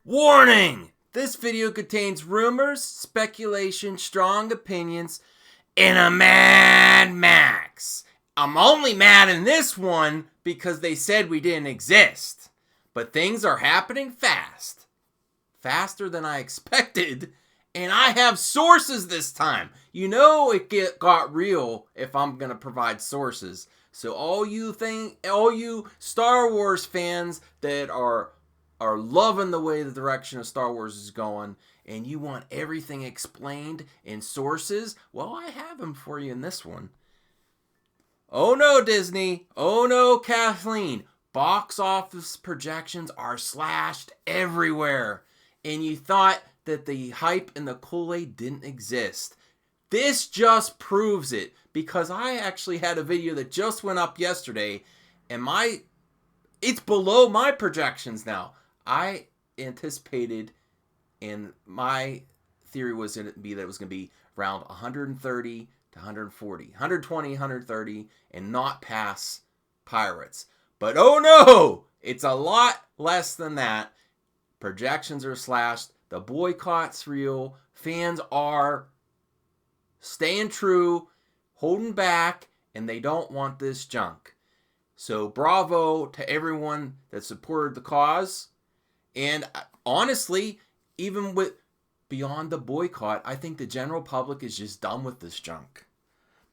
Warning! This video contains rumors, speculation, strong opinions, and a Mad Max. I'm only mad in this one because they said we didn't exist. But things are happening fast. Faster than I expected. And I have sources this time. You know it got real if I'm going to provide sources. So all you Star Wars fans that are loving the way the direction of Star Wars is going, and you want everything explained in sources, well, I have them for you in this one. Oh no, Disney. Oh no, Kathleen. Box office projections are slashed everywhere. And you thought that the hype and the Kool-Aid didn't exist. This just proves it, because I actually had a video that just went up yesterday, and it's below my projections now. I anticipated, and my theory was going to be that it was going to be around 130 to 140, 120, 130, and not pass Pirates. But oh no, it's a lot less than that. Projections are slashed. The boycott's real. Fans are staying true, holding back, and they don't want this junk. So bravo to everyone that supported the cause. And honestly, even with beyond the boycott, I think the general public is just done with this junk.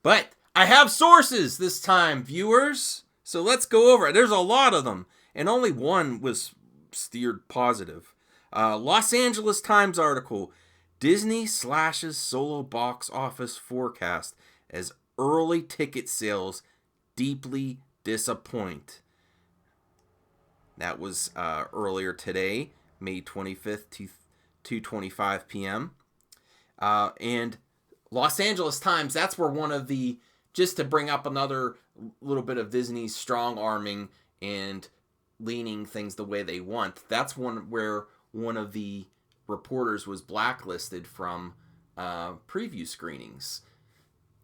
But I have sources this time, viewers. So let's go over it. There's a lot of them, and only one was steered positive. Los Angeles Times article: Disney slashes solo box office forecast as early ticket sales deeply disappoint. That was earlier today, May 25th, 2:25 p.m. And Los Angeles Times, that's where one of the, just to bring up another little bit of Disney's strong-arming and leaning things the way they want, that's one where one of the reporters was blacklisted from preview screenings.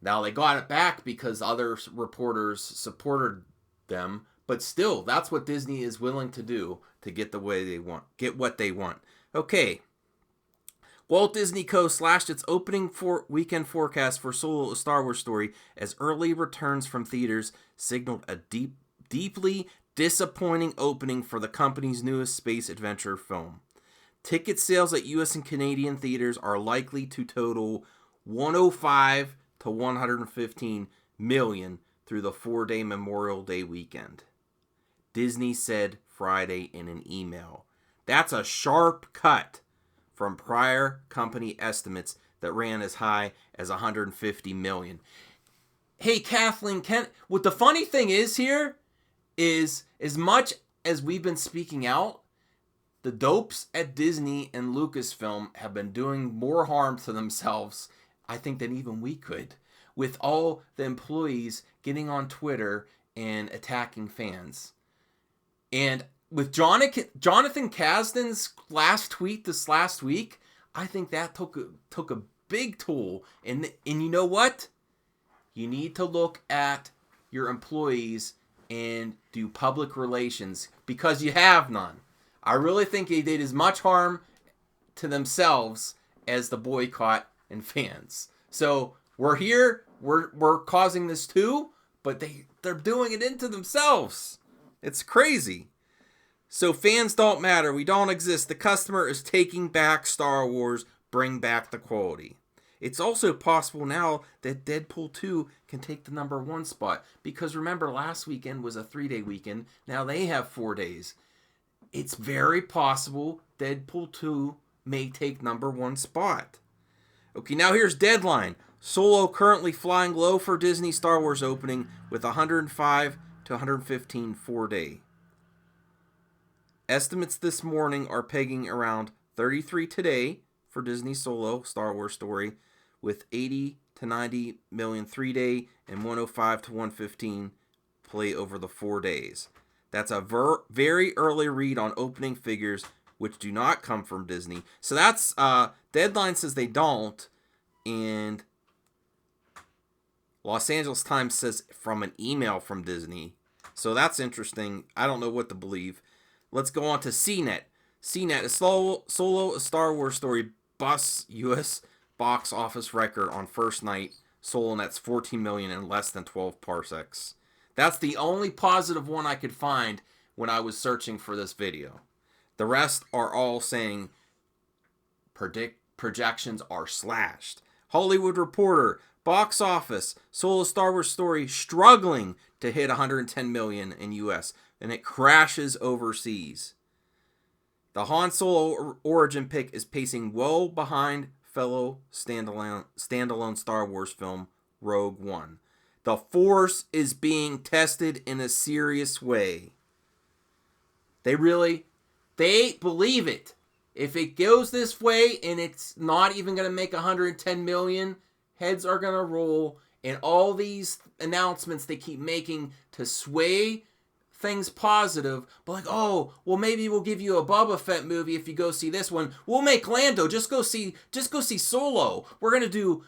Now, they got it back because other reporters supported them, but still, that's what Disney is willing to do to get what they want. Okay. Walt Disney Co. slashed its opening weekend forecast for Solo: A Star Wars Story as early returns from theaters signaled a deeply disappointing opening for the company's newest space adventure film. Ticket sales at U.S. and Canadian theaters are likely to total 105 to 115 million through the 4-day Memorial Day weekend, Disney said Friday in an email. That's a sharp cut from prior company estimates that ran as high as 150 million. Hey, Kathleen Kennedy, what the funny thing is here is, as much as we've been speaking out, the dopes at Disney and Lucasfilm have been doing more harm to themselves, I think, than even we could, with all the employees getting on Twitter and attacking fans. And with Jonathan Kasdan's last tweet this last week, I think that took a big toll. And you know what? You need to look at your employees and do public relations, because you have none. I really think they did as much harm to themselves as the boycott and fans. So we're here, we're causing this too, but they're doing it into themselves. It's crazy. So fans don't matter. We don't exist. The customer is taking back Star Wars. Bring back the quality. It's also possible now that Deadpool 2 can take the number 1 spot. Because remember, last weekend was a 3-day weekend. Now they have 4 days. It's very possible Deadpool 2 may take number 1 spot. Okay, now here's Deadline. Solo currently flying low for Disney Star Wars opening with 105 to 115 4-day. Estimates this morning are pegging around 33 today for Disney Solo Star Wars Story, with 80 to 90 million 3-day and 105 to 115 play over the 4 days. That's a very early read on opening figures, which do not come from Disney. So that's Deadline says they don't, and Los Angeles Times says from an email from Disney. So that's interesting. I don't know what to believe. Let's go on to CNET. CNET, a solo a Star Wars story busts U.S. box office record on first night. Solo nets 14 million in less than 12 parsecs. That's the only positive one I could find when I was searching for this video. The rest are all saying projections are slashed. Hollywood Reporter, box office, Solo Star Wars story struggling to hit 110 million in US, and it crashes overseas. The Han Solo origin pick is pacing well behind fellow standalone Star Wars film Rogue One. The Force is being tested in a serious way. They believe it. If it goes this way and it's not even going to make 110 million, heads are going to roll. And all these announcements they keep making to sway things positive, but like, oh, well, maybe we'll give you a Boba Fett movie if you go see this one. We'll make Lando. Just go see Solo. We're going to do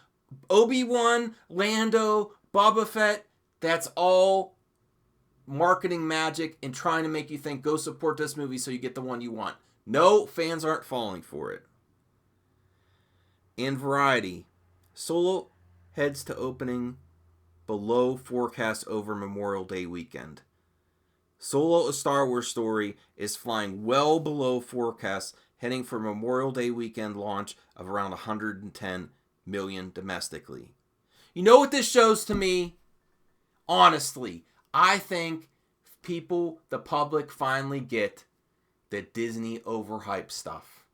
Obi-Wan, Lando, Boba Fett. That's all marketing magic and trying to make you think, go support this movie so you get the one you want. No, fans aren't falling for it. In Variety, Solo heads to opening below forecast over Memorial Day weekend. Solo, a Star Wars story, is flying well below forecast, heading for Memorial Day weekend launch of around 110 million domestically. You know what this shows to me? Honestly, I think people, the public, finally get that Disney overhyped stuff,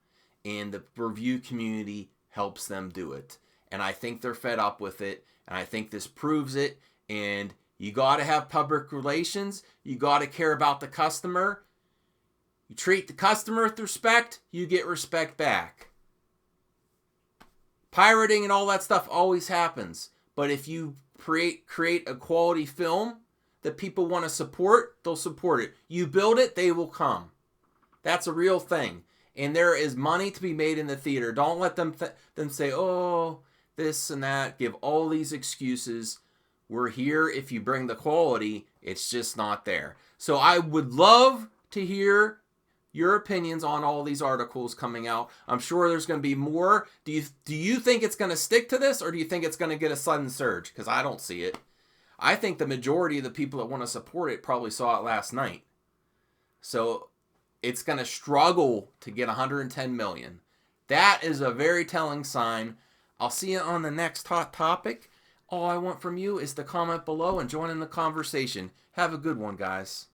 and the review community helps them do it. And I think they're fed up with it, and I think this proves it. And you got to have public relations. You got to care about the customer. You treat the customer with respect, you get respect back. Pirating and all that stuff always happens. But if you create a quality film that people want to support, they'll support it. You build it, they will come. That's a real thing. And there is money to be made in the theater. Don't let them say, oh, this and that. Give all these excuses. We're here if you bring the quality. It's just not there. So I would love to hear your opinions on all these articles coming out. I'm sure there's going to be more. Do you think it's going to stick to this, or do you think it's going to get a sudden surge? Because I don't see it. I think the majority of the people that want to support it probably saw it last night. So it's going to struggle to get 110 million. That is a very telling sign. I'll see you on the next hot topic. All I want from you is to comment below and join in the conversation. Have a good one, guys.